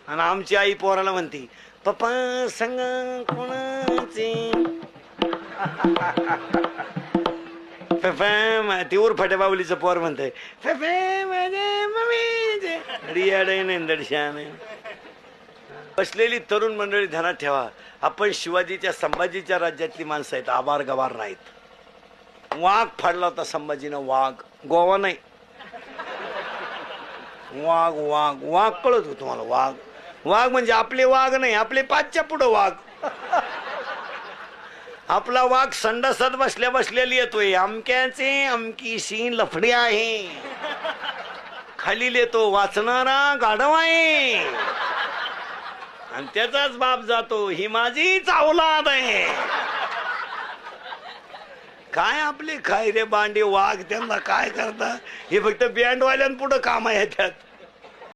आणि आमची आई पोराला म्हणते पप्पा संग कोणाचे ती उरफाट्या बावलीचं पोर म्हणतंय बसलेली तरुण मंडळी ध्यानात ठेवा, आपण शिवाजीच्या संभाजीच्या राज्यातली माणसं आहेत, आबार गवार नाहीत. वाघ फाडला होता संभाजीनं, वाघ, गोवा नाही, वाघ वाघ वाघ कळत होत तुम्हाला? वाघ वाघ म्हणजे आपले वाघ नाही, आपले पाचच्या पुढं वाघ. आपला वाघ संडासात बसल्या बसलेली येतोय, अमक्याचे अमकीशी लफडी आहे, खाली येतो वाचणारा गाढव आहे आणि त्याचाच बाप जातो, ही माझीच औलाद आहे. काय आपले काय रे बांडे वाघ, त्यांना काय करता, हे फक्त बँडवाल्यां पुढं काम आहे त्यात.